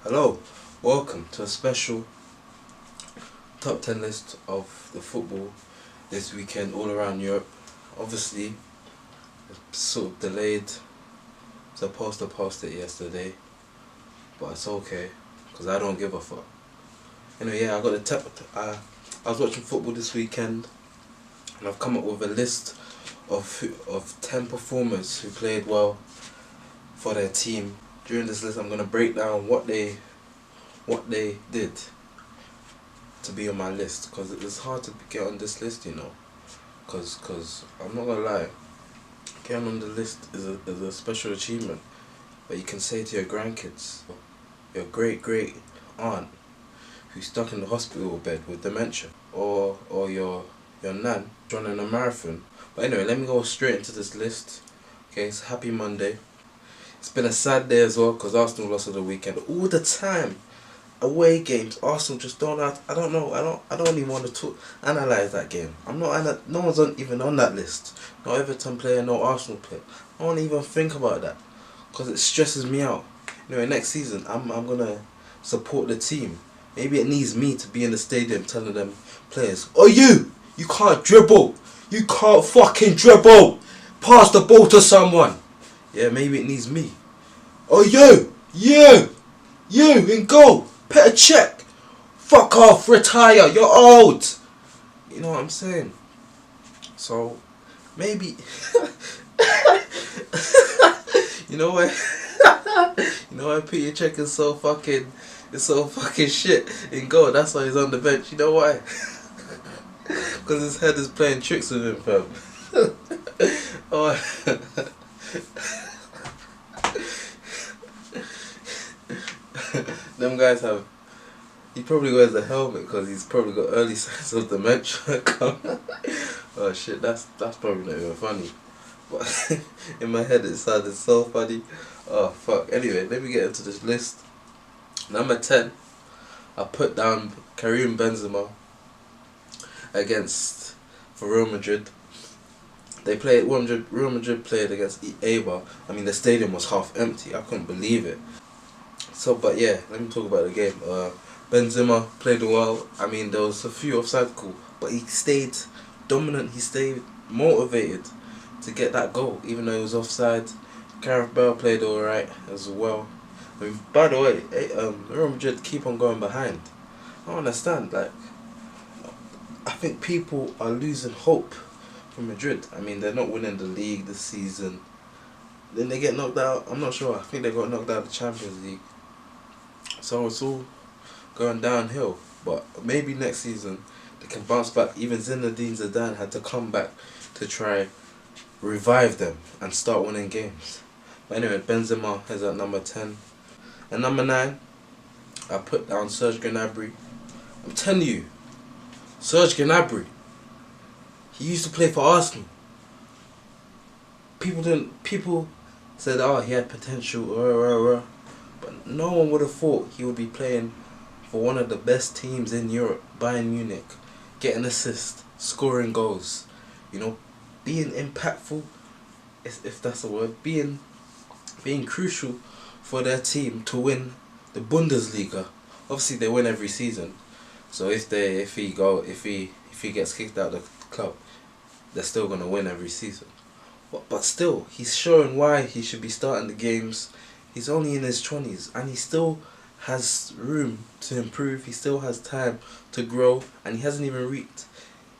Hello, welcome to a special top 10 list of the football this weekend all around Europe. Obviously, it's sort of delayed, supposed to post it yesterday, but it's okay, because I don't give a fuck. Anyway, yeah, I was watching football this weekend, and I've come up with a list of 10 performers who played well for their team. During this list, I'm going to break down what they did to be on my list, because it's hard to get on this list, because I'm not gonna lie, getting on the list is a special achievement that you can say to your grandkids, your great aunt who's stuck in the hospital bed with dementia, or your nan running a marathon. But anyway, let me go straight into this list. Okay, it's happy Monday. It's been a sad day as well because Arsenal lost at the weekend all the time. Away games, Arsenal just don't have, I don't even want to analyse that game. No one's even on that list. No Everton player, no Arsenal player. I don't even think about that because it stresses me out. Anyway, next season I'm gonna support the team. Maybe it needs me to be in the stadium telling them players, "Oh, you can't dribble. You can't fucking dribble. Pass the ball to someone." Yeah, maybe it needs me. "Oh, you in goal. Put a check. Fuck off, retire, you're old." You know what I'm saying? So, maybe... you know what? You know why Peter Check is so fucking shit in goal? That's why he's on the bench. You know why? Because his head is playing tricks with him, fam. Oh. Them guys have... He probably wears a helmet because he's probably got early signs of dementia. Oh shit, that's probably not even funny. But in my head it sounded so funny. Oh fuck. Anyway, let me get into this list. Number 10, I put down Karim Benzema for Real Madrid. Real Madrid played against Eibar. I mean, the stadium was half empty. I couldn't believe it. So, but yeah, let me talk about the game. Benzema played well. I mean, there was a few offside calls, but he stayed dominant. He stayed motivated to get that goal, even though he was offside. Gareth Bale played alright as well. I mean, by the way, Real Madrid keep on going behind. I don't understand. Like, I think people are losing hope for Madrid. I mean, they're not winning the league this season. Then they get knocked out. I'm not sure. I think they got knocked out of the Champions League. So it's all going downhill. But maybe next season they can bounce back. Even Zinedine Zidane had to come back to try revive them and start winning games. But anyway, Benzema is at number 10. And number 9, I put down Serge Gnabry. I'm telling you, Serge Gnabry, he used to play for Arsenal. People said, oh, he had potential, but no one would have thought he would be playing for one of the best teams in Europe, Bayern Munich, getting assists, scoring goals, being impactful, if that's a word, being crucial for their team to win the Bundesliga. Obviously, they win every season, so if he gets kicked out of the club, they're still gonna win every season. But still, he's showing why he should be starting the games. He's only in his 20s and he still has room to improve. He still has time to grow, and he hasn't even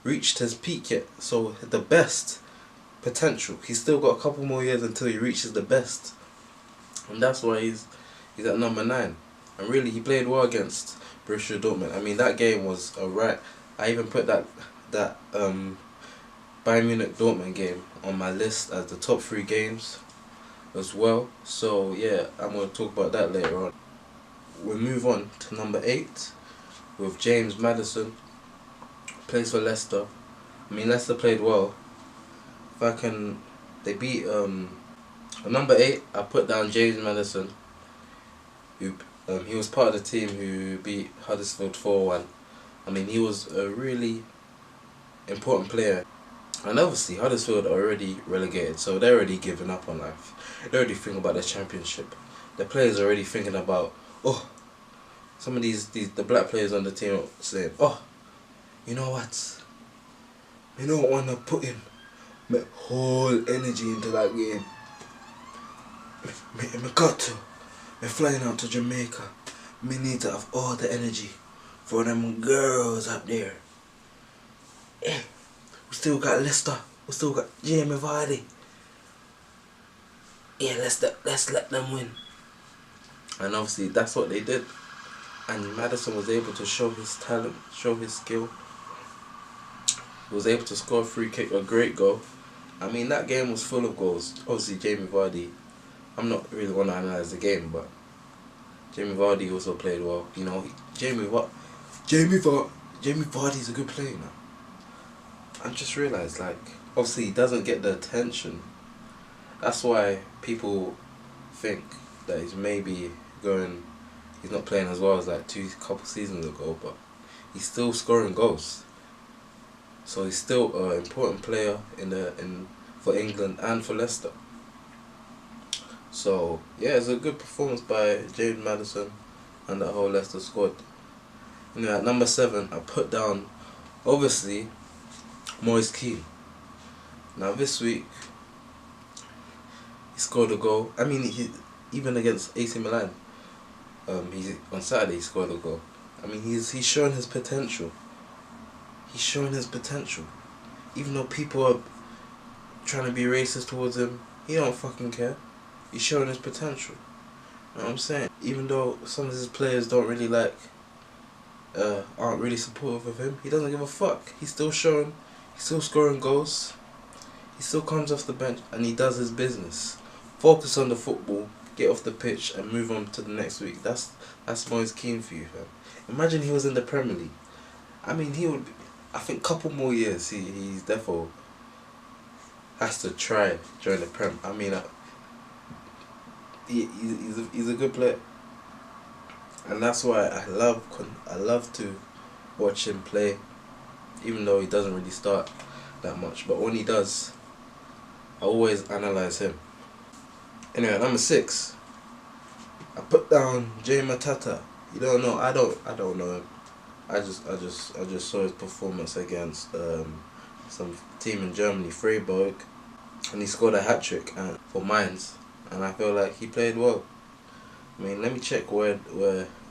reached his peak yet. So the best potential, he's still got a couple more years until he reaches the best, and that's why he's at number 9. And really, he played well against Borussia Dortmund. I mean, that game was alright. I even put that Bayern Munich Dortmund game on my list as the top 3 games as well. So yeah, I'm going to talk about that later on. We'll move on to number 8 with James Maddison. Plays for Leicester. I mean, Leicester played well. They beat at number 8. I put down James Maddison. He was part of the team who beat Huddersfield 4-1. I mean, he was a really important player. And obviously, Huddersfield are already relegated, so they're already giving up on life. They're already thinking about the championship. The players are already thinking about, oh, some of the black players on the team are saying, oh, you know what? I don't want to put in my whole energy into that game. I got to. I'm flying out to Jamaica. Me need to have all the energy for them girls up there. We still got Leicester. We still got Jamie Vardy. Yeah, let's let them win. And obviously that's what they did. And Maddison was able to show his talent, show his skill. He was able to score a free kick, a great goal. I mean, that game was full of goals. Obviously, Jamie Vardy, I'm not really want to analyse the game, but Jamie Vardy also played well. You know, Jamie Vardy's a good player now. I just realised, like, obviously he doesn't get the attention. That's why people think that he's maybe he's not playing as well as like couple seasons ago, but he's still scoring goals. So he's still an important player for England and for Leicester. So yeah, it's a good performance by James Maddison and that whole Leicester squad. You know, at number 7, I put down obviously Kean. Now this week he scored a goal. I mean, even against AC Milan, on Saturday he scored a goal. I mean, he's shown his potential. He's showing his potential. Even though people are trying to be racist towards him, he don't fucking care. He's showing his potential. You know what I'm saying? Even though some of his players don't really aren't really supportive of him, he doesn't give a fuck. He's still scoring goals. He still comes off the bench and he does his business. Focus on the football, get off the pitch and move on to the next week. That's Moise Kean for you, fam. Imagine he was in the Premier League. I mean, he would. I think a couple more years, he's therefore has to try join the Prem. I mean, he's a good player, and that's why I love to watch him play, even though he doesn't really start that much. But when he does, I always analyse him. Anyway, number 6, I put down Jay Matata. You don't know? I don't know him. I just saw his performance against some team in Germany, Freiburg, and he scored a hat-trick for Mainz, and I feel like he played well. I mean, let me check where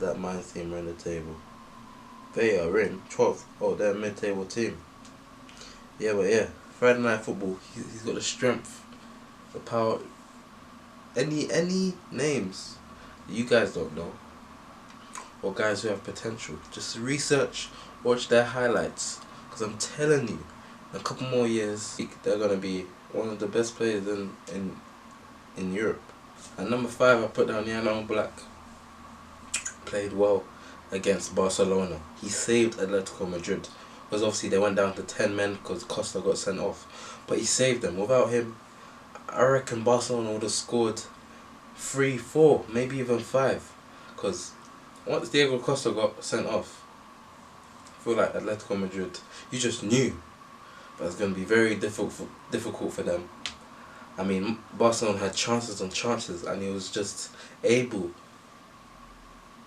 that Mainz team are in the table. They are in 12th. Oh, they're a mid-table team. Yeah, but yeah, Friday Night Football. He's got the strength, the power. Any names that you guys don't know, or guys who have potential, just research, watch their highlights, because I'm telling you, in a couple more years they're gonna be one of the best players in Europe. At number 5, I put down Jan Black. Played well against Barcelona. He saved Atletico Madrid, because obviously they went down to 10 men because Costa got sent off, but he saved them. Without him, I reckon Barcelona would have scored 3, 4, maybe even 5, because once Diego Costa got sent off, I feel like Atletico Madrid, you just knew that it's going to be very difficult for them. I mean, Barcelona had chances on chances and he was just able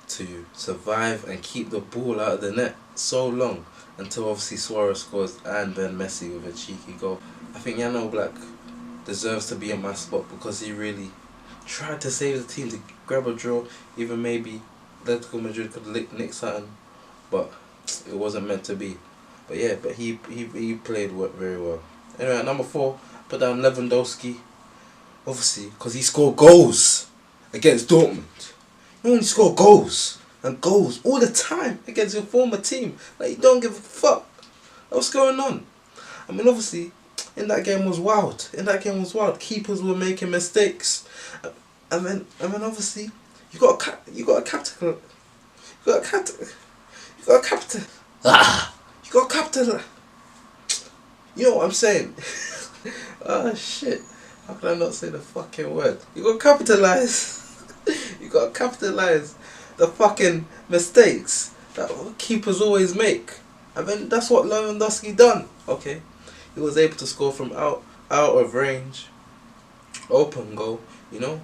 to survive and keep the ball out of the net so long until obviously Suarez scores and then Messi with a cheeky goal. I think Jan Black deserves to be in my spot because he really tried to save the team, to grab a draw, even maybe Atletico Madrid could nick something, but it wasn't meant to be. But yeah, but he played very well. Anyway, at number 4, put down Lewandowski, obviously, because he scored goals against Dortmund. You only score goals and goals all the time against your former team. Like, you don't give a fuck. What's going on? I mean, obviously, in that game was wild. Keepers were making mistakes, and then obviously you got a captain. You know what I'm saying? Oh shit! How can I not say the fucking word? You got to capitalize. You got to capitalize the fucking mistakes that keepers always make, and then that's what Lewandowski done. Okay, he was able to score from out of range, open goal. You know,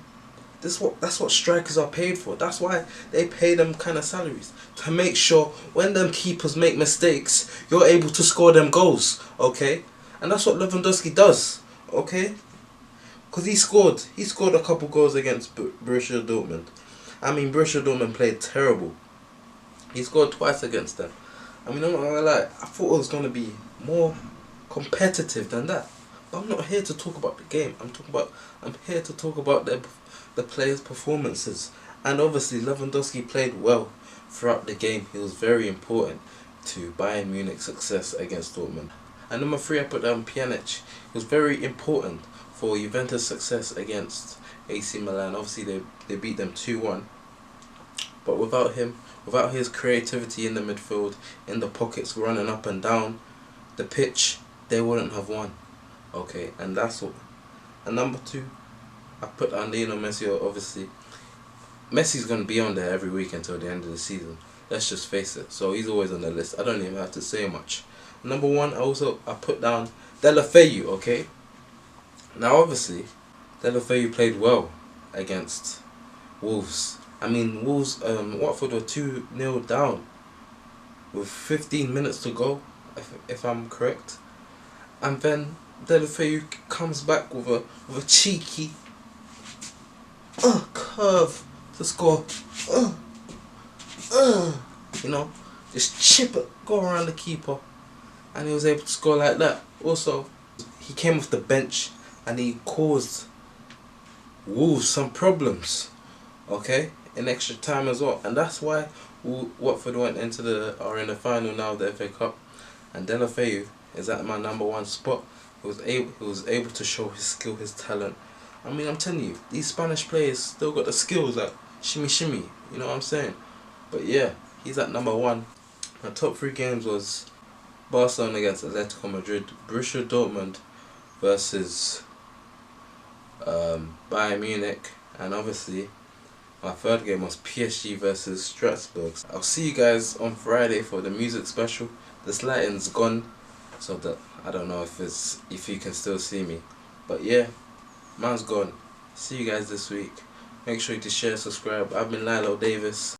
That's what strikers are paid for. That's why they pay them kind of salaries, to make sure when them keepers make mistakes, you're able to score them goals. Okay, and that's what Lewandowski does. Okay, because he scored a couple goals against Borussia Dortmund. I mean, Borussia Dortmund played terrible. He scored twice against them. I mean, I'm not gonna lie, I thought it was gonna be more competitive than that. But I'm not here to talk about the game. I'm here to talk about the players' performances. And obviously Lewandowski played well throughout the game. He was very important to Bayern Munich's success against Dortmund. And number 3, I put down Pjanic. He was very important for Juventus' success against AC Milan. Obviously they beat them 2-1. But without him, without his creativity in the midfield, in the pockets, running up and down the pitch, they wouldn't have won. Okay, and that's what. And number 2, I put on Lionel Messi. Obviously, Messi's gonna be on there every week until the end of the season. Let's just face it. So he's always on the list. I don't even have to say much. Number 1, I put down Deulofeu. Okay. Now obviously, Deulofeu played well against Wolves. I mean, Wolves, Watford were 2-0 down with 15 minutes to go, if I'm correct. And then Deulofeu comes back with a cheeky curve to score. You know, just chip it, go around the keeper, and he was able to score like that. Also, he came off the bench and he caused Wolves some problems. Okay, in extra time as well, and that's why Watford are in the final now of the FA Cup, and Deulofeu is at my number 1 spot. He was able to show his skill, his talent. I mean, I'm telling you, these Spanish players still got the skills, like shimmy, you know what I'm saying? But yeah, he's at number 1. My top 3 games was Barcelona against Atletico Madrid, Borussia Dortmund versus Bayern Munich, and obviously my 3rd game was PSG versus Strasbourg. I'll see you guys on Friday for the music special. This lighting's gone, so that I don't know if you can still see me. But yeah, mine's gone. See you guys this week. Make sure to share, subscribe. I've been Lilo Davis.